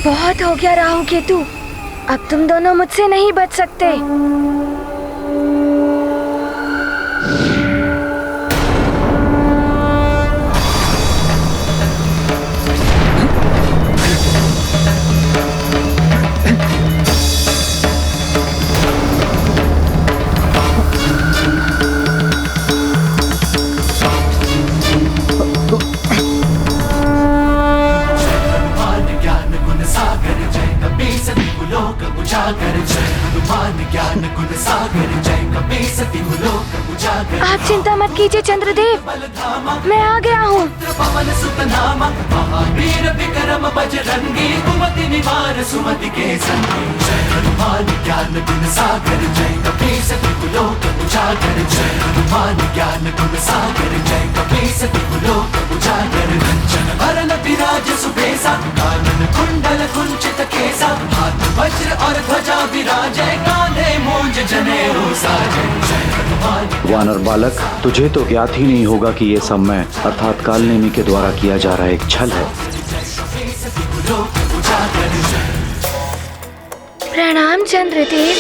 बहुत हो गया राहु केतु, अब तुम दोनों मुझसे नहीं बच सकते। आप चिंता मत कीजिए चंद्रदेव, मैं आ गया हूँ। वज्र और ध्वजा विराजे, कांधे मूंज जनेऊ साजे। वानर बालक, तुझे तो ज्ञात ही नहीं होगा कि ये सब मैं अर्थात कालनेमी के द्वारा किया जा रहा एक छल है। प्रणाम चंद्रदेव।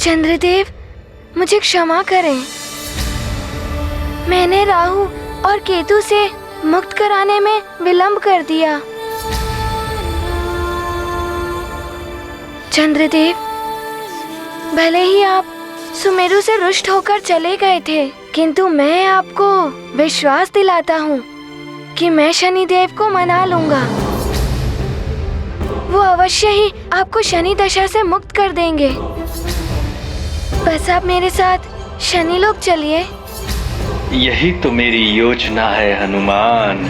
चंद्रदेव, मुझे क्षमा करें, मैंने राहु और केतु से मुक्त कराने में विलंब कर दिया। चंद्रदेव, भले ही आप सुमेरु से रुष्ट होकर चले गए थे, किंतु मैं आपको विश्वास दिलाता हूँ कि मैं शनिदेव को मना लूंगा। वो अवश्य ही आपको शनि दशा से मुक्त कर देंगे। बस आप मेरे साथ शनिलोक चलिए। यही तो मेरी योजना है हनुमान।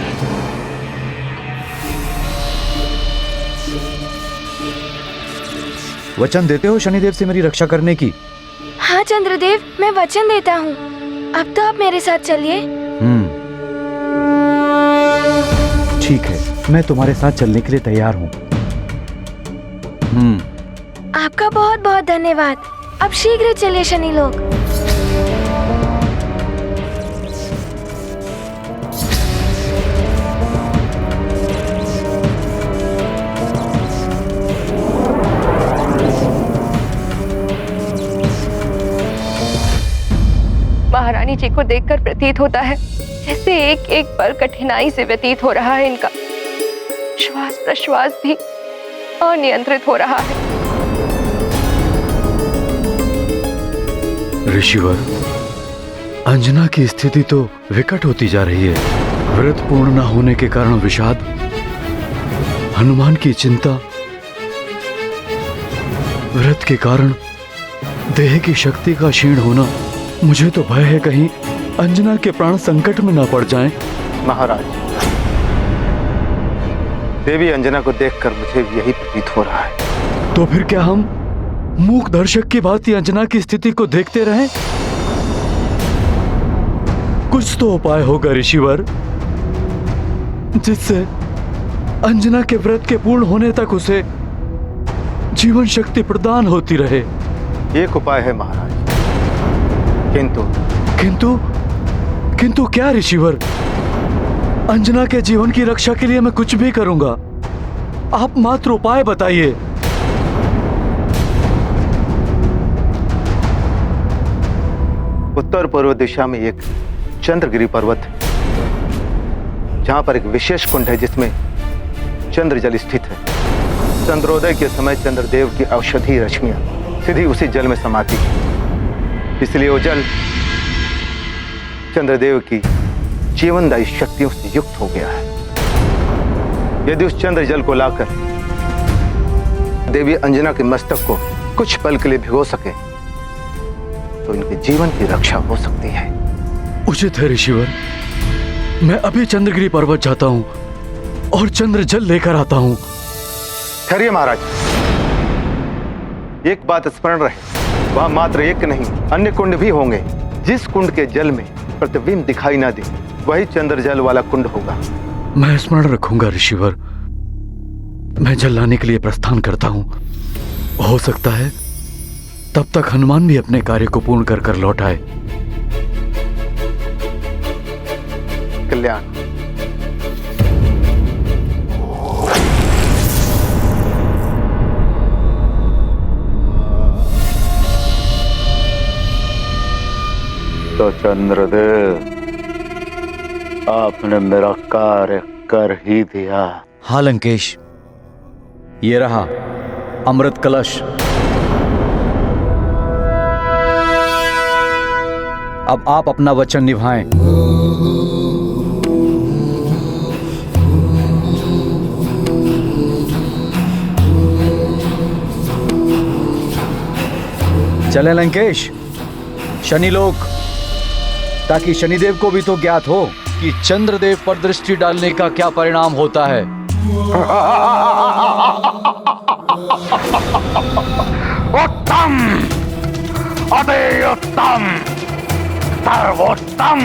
वचन देते हो शनिदेव से मेरी रक्षा करने की? हाँ चंद्रदेव, मैं वचन देता हूँ। अब तो आप मेरे साथ चलिए। ठीक है, मैं तुम्हारे साथ चलने के लिए तैयार हूँ। आपका बहुत बहुत धन्यवाद। अब शीघ्र चलिए शनिलोक। महारानी जी को देखकर प्रतीत होता है जैसे एक एक पल कठिनाई से व्यतीत हो रहा है इनका। श्वास प्रश्वास भी अनियंत्रित हो रहा है। ऋषिवर, अंजना की स्थिति तो विकट होती जा रही है। व्रत पूर्ण न होने के कारण विषाद, हनुमान की चिंता, व्रत के कारण देह की शक्ति का क्षीण होना। मुझे तो भय है कहीं अंजना के प्राण संकट में न पड़ जाएं। महाराज, देवी अंजना को देखकर मुझे भी यही प्रतीत हो रहा है। तो फिर क्या हम मूक दर्शक की भांति अंजना की स्थिति को देखते रहें? कुछ तो उपाय होगा ऋषिवर, जिससे अंजना के व्रत के पूर्ण होने तक उसे जीवन शक्ति प्रदान होती रहे। एक उपाय है महाराज, किंतु किंतु किंतु क्या ऋषिवर? अंजना के जीवन की रक्षा के लिए मैं कुछ भी करूंगा, आप मात्र उपाय बताइए। उत्तर पूर्व दिशा में एक चंद्रगिरी पर्वत है, जहां पर एक विशेष कुंड है जिसमें चंद्र जल स्थित है। चंद्रोदय के समय चंद्रदेव की औषधि रश्मियां सीधी उसी जल में समाती है, इसलिए वो जल चंद्रदेव की जीवनदायी शक्तियों से युक्त हो गया है। यदि उस चंद्र जल को लाकर देवी अंजना के मस्तक को कुछ पल के लिए भिगो सके तो इनके जीवन की रक्षा हो सकती है। उचित है ऋषिवर, मैं अभी चंद्रगिरी पर्वत जाता हूं और चंद्र जल लेकर आता हूं। ठहरिए महाराज, एक बात स्मरण रहे, वहां मात्र एक नहीं अन्य कुंड भी होंगे। जिस कुंड के जल में प्रतिबिंब दिखाई ना दे वही चंद्र जल वाला कुंड होगा। मैं स्मरण रखूंगा ऋषिवर। मैं जल लाने के लिए प्रस्थान करता हूं। हो सकता है तब तक हनुमान भी अपने कार्य को पूर्ण कर कर लौट आए। कल्याण। तो चंद्रदेव, आपने मेरा कार्य कर ही दिया। हाँ लंकेश, ये रहा अमृत कलश। अब आप अपना वचन निभाएं। चले लंकेश, शनिलोक, ताकि शनिदेव को भी तो ज्ञात हो कि चंद्रदेव पर दृष्टि डालने का क्या परिणाम होता है। उत्तम, अति उत्तम, सर्वोत्तम।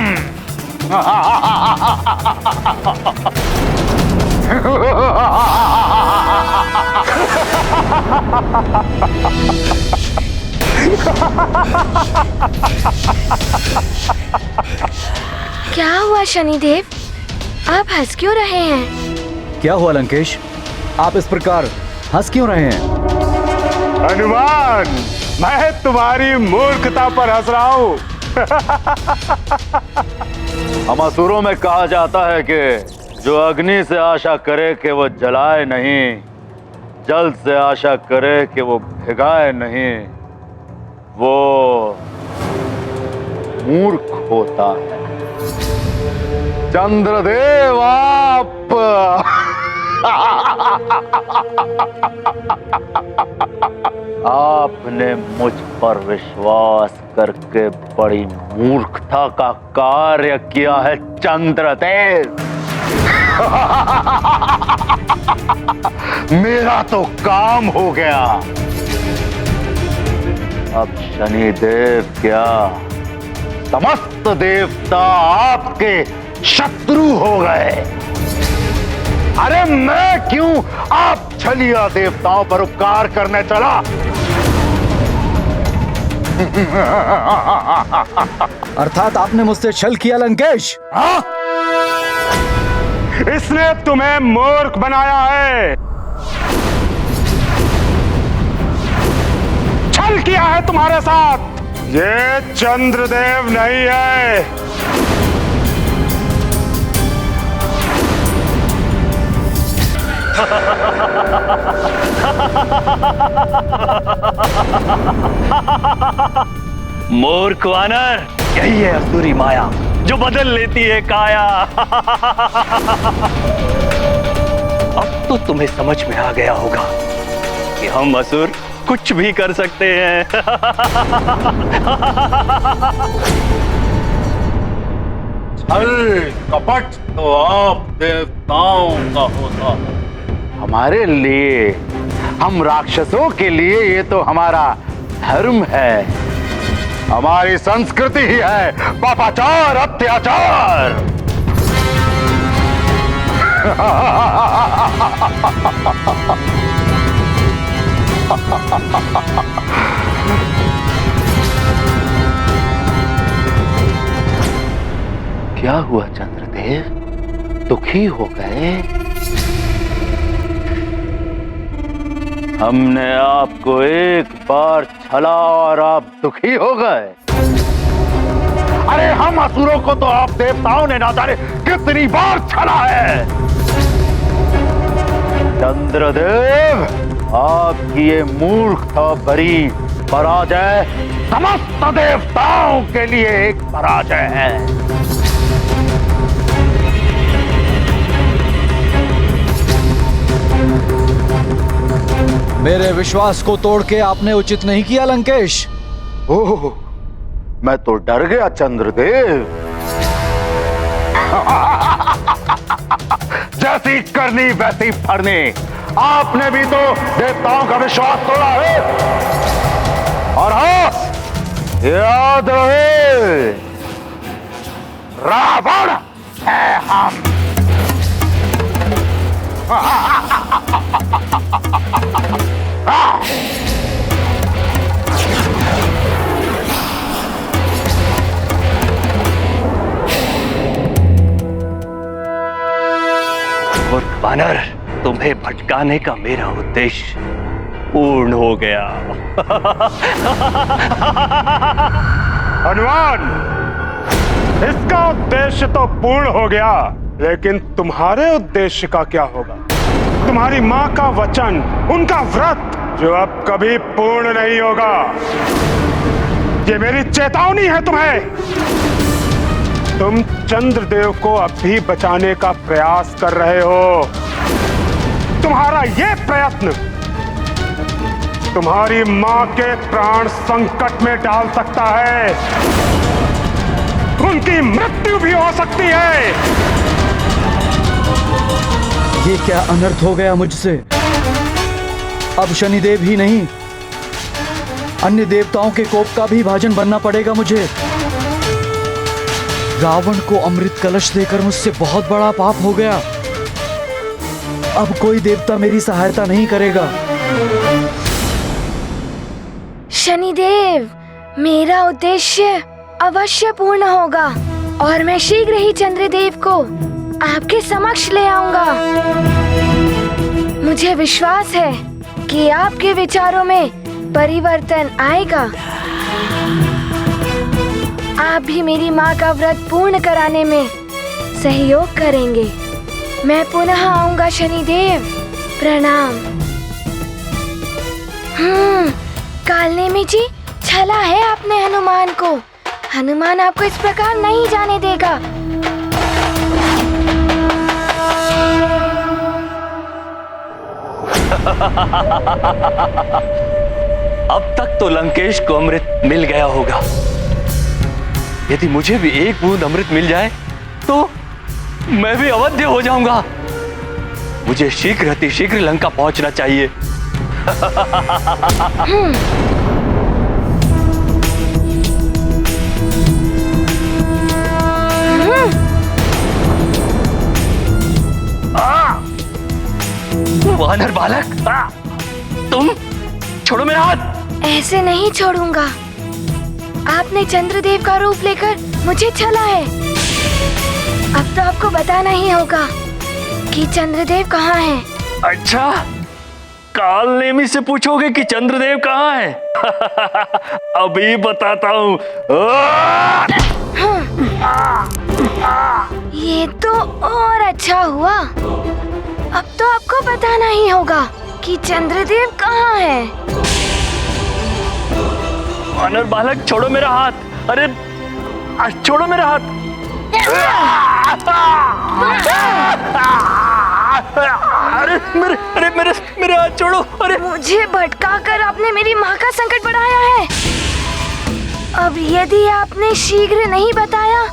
क्या हुआ शनिदेव, आप हंस क्यों रहे हैं? क्या हुआ लंकेश, आप इस प्रकार हंस क्यों रहे हैं? हनुमान, मैं तुम्हारी मूर्खता पर हंस रहा हूं। हम असुरों में कहा जाता है कि जो अग्नि से आशा करे कि वो जलाए नहीं, जल से आशा करे कि वो भिगाए नहीं, वो मूर्ख होता है। चंद्रदेव, आप आपने मुझ पर विश्वास करके बड़ी मूर्खता का कार्य किया है चंद्रदेव। मेरा तो काम हो गया। अब शनिदेव क्या, समस्त देवता आपके शत्रु हो गए। अरे मैं क्यों आप छलिया देवताओं पर उपकार करने चला? अर्थात आपने मुझसे छल किया लंकेश। हाँ? इसने तुम्हें मूर्ख बनाया है। छल किया है तुम्हारे साथ। ये चंद्रदेव नहीं है। मूर्ख वानर, यही है असुरी माया जो बदल लेती है काया। अब तो तुम्हें समझ में आ गया होगा कि हम असुर कुछ भी कर सकते हैं। छल कपट तो आप देवताओं का होता है। हमारे लिए, हम राक्षसों के लिए ये तो हमारा धर्म है, हमारी संस्कृति ही है पापाचार, अत्याचार। क्या हुआ चंद्रदेव, दुखी हो गए? हमने आपको एक बार छला और आप दुखी हो गए? अरे हम असुरों को तो आप देवताओं ने ना जाने कितनी बार छला है। चंद्रदेव, आपकी ये मूर्खता भरी पराजय समस्त देवताओं के लिए एक पराजय है। मेरे विश्वास को तोड़ के आपने उचित नहीं किया लंकेश। ओह, मैं तो डर गया चंद्रदेव। जैसी करनी वैसी फरनी, आपने भी तो देवताओं का विश्वास तोड़ा है। और हाँ, याद रहे, रावण है हम। मूर्ख वानर, तुम्हें भटकाने का मेरा उद्देश्य पूर्ण हो गया। हनुमान, इसका उद्देश्य तो पूर्ण हो गया, लेकिन तुम्हारे उद्देश्य का क्या होगा? तुम्हारी माँ का वचन, उनका व्रत, जो अब कभी पूर्ण नहीं होगा। ये मेरी चेतावनी है तुम्हें। तुम चंद्रदेव को अभी बचाने का प्रयास कर रहे हो। तुम्हारा ये प्रयत्न तुम्हारी मां के प्राण संकट में डाल सकता है। उनकी मृत्यु भी हो सकती है। ये क्या अनर्थ हो गया मुझसे? अब शनिदेव ही नहीं, अन्य देवताओं के कोप का भी भाजन बनना पड़ेगा मुझे। रावण को अमृत कलश देकर मुझसे बहुत बड़ा पाप हो गया। अब कोई देवता मेरी सहायता नहीं करेगा। शनिदेव, मेरा उद्देश्य अवश्य पूर्ण होगा और मैं शीघ्र ही चंद्रदेव को आपके समक्ष ले आऊंगा। मुझे विश्वास है कि आपके विचारों में परिवर्तन आएगा। आप भी मेरी माँ का व्रत पूर्ण कराने में सहयोग करेंगे। मैं पुनः आऊंगा शनिदेव। प्रणाम। कालनेमी जी, छला है आपने हनुमान को। हनुमान आपको इस प्रकार नहीं जाने देगा। अब तक तो लंकेश को अमृत मिल गया होगा। यदि मुझे भी एक बूंद अमृत मिल जाए तो मैं भी अवध्य हो जाऊंगा। मुझे शीघ्र अतिशीघ्र लंका पहुंचना चाहिए। वानर बालक, तुम छोड़ो मेरा हाथ। ऐसे नहीं छोड़ूंगा। आपने चंद्रदेव का रूप लेकर मुझे छला है। अब तो आपको बताना ही होगा कि चंद्रदेव कहाँ है। अच्छा, कालनेमी से पूछोगे कि चंद्रदेव कहाँ है? अभी बताता हूँ। ये तो और अच्छा हुआ। अब तो आपको बताना ही होगा कि चंद्रदेव कहाँ है। वानर बालक, छोड़ो मेरा हाथ। अरे छोड़ो मेरा हाथ। मेरे हाथ छोड़ो। अरे मुझे भटका कर आपने मेरी माँ का संकट बढ़ाया है। अब यदि आपने शीघ्र नहीं बताया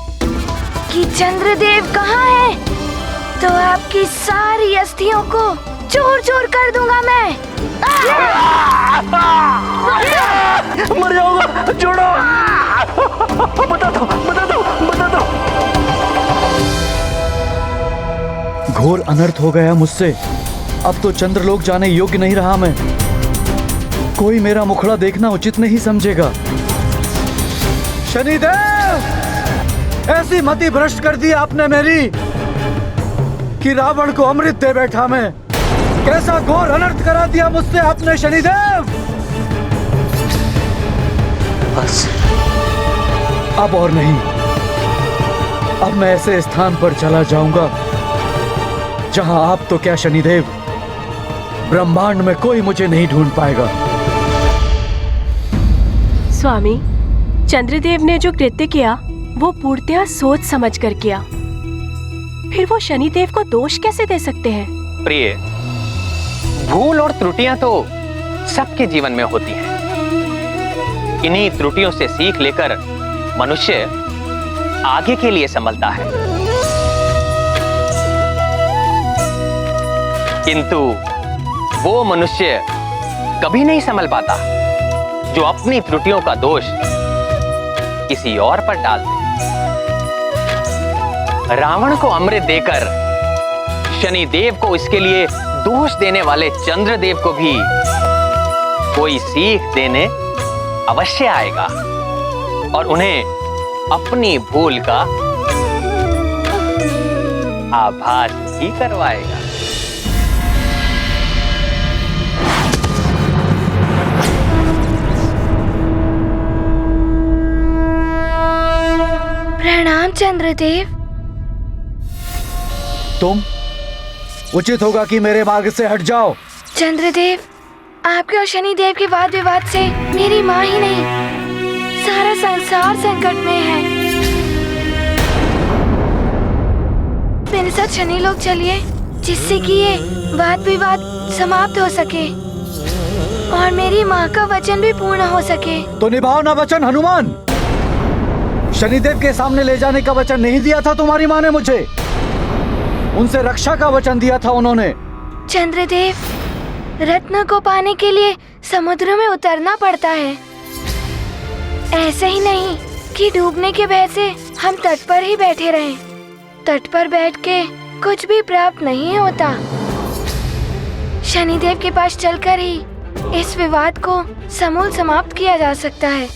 कि चंद्रदेव कहाँ है, तो आपकी सारी अस्थियों को चूर चूर कर दूंगा मैं। मर जाऊंगा। छोड़ो। बता दो, बता दो, बता दो। घोर अनर्थ हो गया मुझसे। अब तो चंद्रलोक जाने योग्य नहीं रहा मैं। कोई मेरा मुखड़ा देखना उचित नहीं समझेगा। शनिदेव, ऐसी मति भ्रष्ट कर दी आपने मेरी कि रावण को अमृत दे बैठा मैं। कैसा घोर अनर्थ करा दिया मुझसे आपने शनिदेव। बस अब और नहीं। अब मैं ऐसे स्थान पर चला जाऊंगा जहां आप तो क्या शनिदेव, ब्रह्मांड में कोई मुझे नहीं ढूंढ पाएगा। स्वामी, चंद्रदेव ने जो कृत्य किया वो पूर्णतया सोच समझ कर किया। फिर वो शनिदेव को दोष कैसे दे सकते हैं? प्रिय, भूल और त्रुटियां तो सबके जीवन में होती हैं। इन्हीं त्रुटियों से सीख लेकर मनुष्य आगे के लिए संभलता है। किंतु वो मनुष्य कभी नहीं संभल पाता जो अपनी त्रुटियों का दोष किसी और पर डाल दे। रावण को अमृत देकर शनिदेव को इसके लिए दोष देने वाले चंद्रदेव को भी कोई सीख देने अवश्य आएगा और उन्हें अपनी भूल का आभास ही करवाएगा। प्रणाम चंद्रदेव। तुम उचित होगा कि मेरे मार्ग से हट जाओ। चंद्रदेव, आपके और शनिदेव के वाद विवाद से मेरी माँ ही नहीं, सारा संसार संकट में है। मेरे साथ शनि लोक चलिए, जिससे कि ये वाद विवाद समाप्त हो सके और मेरी माँ का वचन भी पूर्ण हो सके। तो निभाओ ना वचन हनुमान। शनिदेव के सामने ले जाने का वचन नहीं दिया था तुम्हारी माँ ने मुझे, उनसे रक्षा का वचन दिया था उन्होंने। चंद्रदेव, रत्न को पाने के लिए समुद्र में उतरना पड़ता है। ऐसे ही नहीं कि डूबने के भय से हम तट पर ही बैठे रहें। तट पर बैठ के कुछ भी प्राप्त नहीं होता। शनिदेव के पास चलकर ही इस विवाद को समूल समाप्त किया जा सकता है।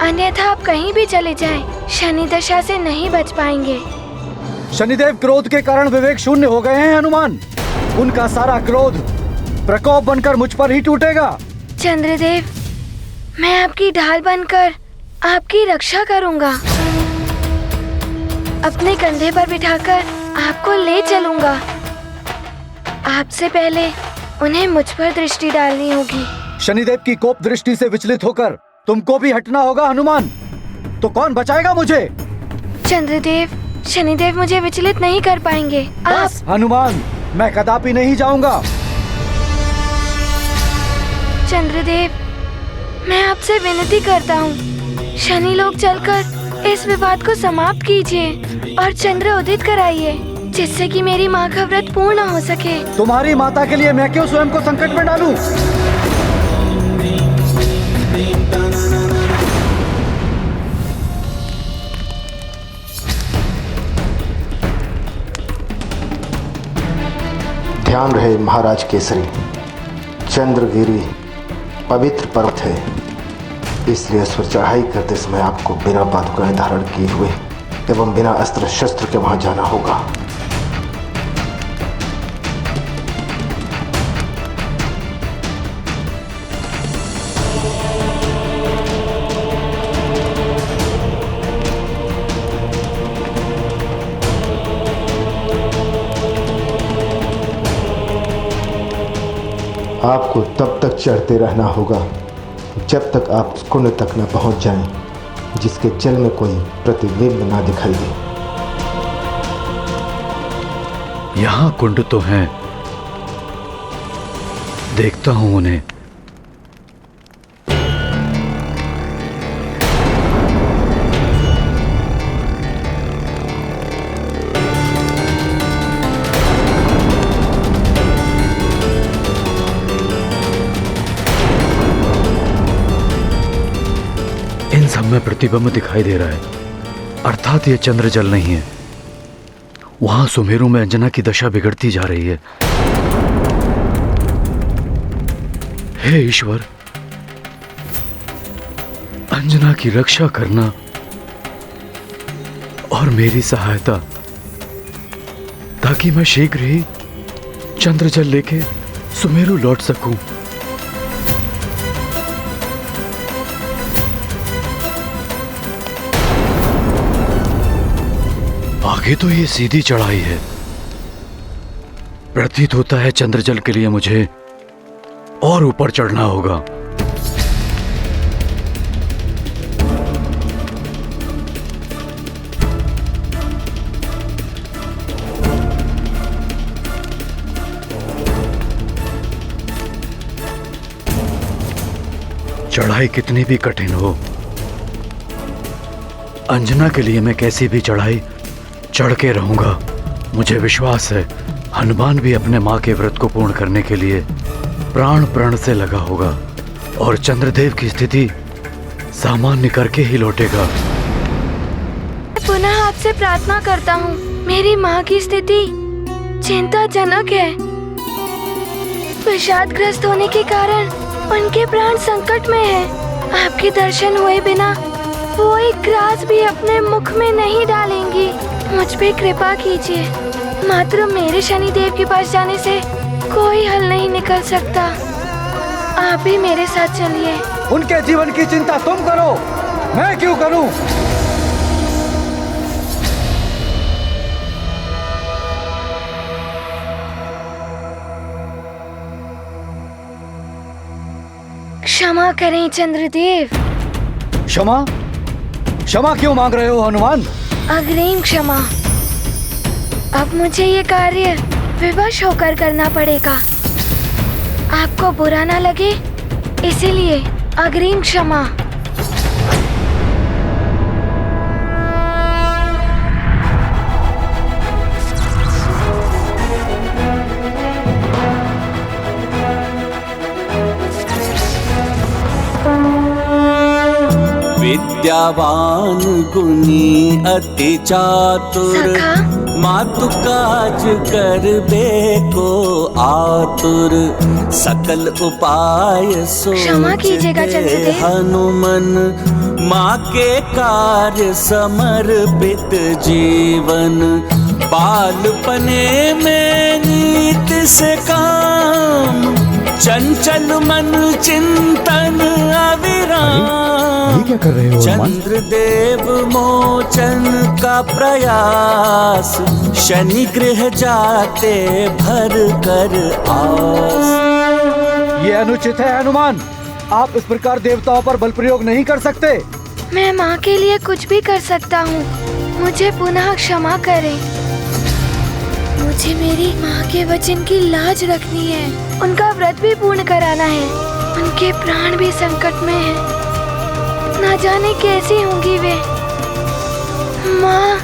अन्यथा आप कहीं भी चले जाएं, शनि दशा से नहीं बच पाएंगे। शनिदेव क्रोध के कारण विवेक शून्य हो गए हैं हनुमान। उनका सारा क्रोध प्रकोप बनकर मुझ पर ही टूटेगा। चंद्रदेव, मैं आपकी ढाल बनकर आपकी रक्षा करूंगा। अपने कंधे पर बिठाकर आपको ले चलूंगा। आपसे पहले उन्हें मुझ पर दृष्टि डालनी होगी। शनिदेव की कोप दृष्टि से विचलित होकर तुमको भी हटना होगा हनुमान। तो कौन बचाएगा मुझे? चंद्रदेव, शनिदेव मुझे विचलित नहीं कर पाएंगे। बस हनुमान, मैं कदापि नहीं जाऊंगा। चंद्रदेव, मैं आपसे विनती करता हूँ, शनि लोक चलकर इस विवाद को समाप्त कीजिए और चंद्र उदित कराइए, जिससे कि मेरी माँ का व्रत पूर्ण हो सके। तुम्हारी माता के लिए मैं क्यों स्वयं को संकट में डालूं? ध्यान रहे महाराज केसरी, चंद्रगिरी पवित्र पर्वत है, इसलिए उस पर चढ़ाई करते समय आपको बिना पादुकाएं धारण किए हुए एवं बिना अस्त्र शस्त्र के वहां जाना होगा। आपको तब तक चढ़ते रहना होगा जब तक आप उस कुंड तक न पहुंच जाएं, जिसके जल में कोई प्रतिबिंब ना दिखाई दे। यहाँ कुंड तो हैं, देखता हूं उन्हें। इन सब में प्रतिबिंब दिखाई दे रहा है, अर्थात ये चंद्र जल नहीं है। वहां सुमेरु में अंजना की दशा बिगड़ती जा रही है। हे ईश्वर, अंजना की रक्षा करना और मेरी सहायता, ताकि मैं शीघ्र ही चंद्र जल लेके सुमेरु लौट सकूं। आगे तो ये सीधी चढ़ाई है, प्रतीत होता है चंद्रजल के लिए मुझे और ऊपर चढ़ना होगा। चढ़ाई कितनी भी कठिन हो, अंजना के लिए मैं कैसी भी चढ़ाई चढ़ के रहूंगा। मुझे विश्वास है हनुमान भी अपने माँ के व्रत को पूर्ण करने के लिए प्राण प्रण से लगा होगा और चंद्रदेव की स्थिति सामान्य करके ही लौटेगा। पुनः आपसे प्रार्थना करता हूँ, मेरी माँ की स्थिति चिंताजनक है। विषादग्रस्त होने के कारण उनके प्राण संकट में है। आपके दर्शन हुए बिना वो एक ग्रास भी अपने मुख में नहीं डालेंगी। मुझ पे कृपा कीजिए, मात्र मेरे शनिदेव के पास जाने से कोई हल नहीं निकल सकता। आप ही मेरे साथ चलिए। उनके जीवन की चिंता तुम करो, मैं क्यों करूं? क्षमा करें चंद्रदेव। क्षमा? क्षमा क्यों मांग रहे हो हनुमान? अग्रिम क्षमा। अब मुझे ये कार्य विवश होकर करना पड़ेगा। आपको बुरा ना लगे, इसीलिए अग्रिम क्षमा। विद्यावान गुणी अति चातुर, सखा। मातु काज करबे को आतुर, सकल उपाय क्षमा कीजिएगा चंद्रदेव। हनुमन, माँ के कार्य समर्पित जीवन, बालपने में नीत से काम, चंचल मन चिंतन अविराम। ये क्या कर रहे हो हनुमान? चंद्रदेव मोचन का प्रयास, शनि गृह जाते भर कर आस। ये अनुचित है हनुमान। आप इस प्रकार देवताओं पर बल प्रयोग नहीं कर सकते। मैं माँ के लिए कुछ भी कर सकता हूँ। मुझे पुनः क्षमा करें। मुझे मेरी माँ के वचन की लाज रखनी है। उनका व्रत भी पूर्ण कराना है। उनके प्राण भी संकट में हैं। ना जाने कैसी होंगी वे। माँ,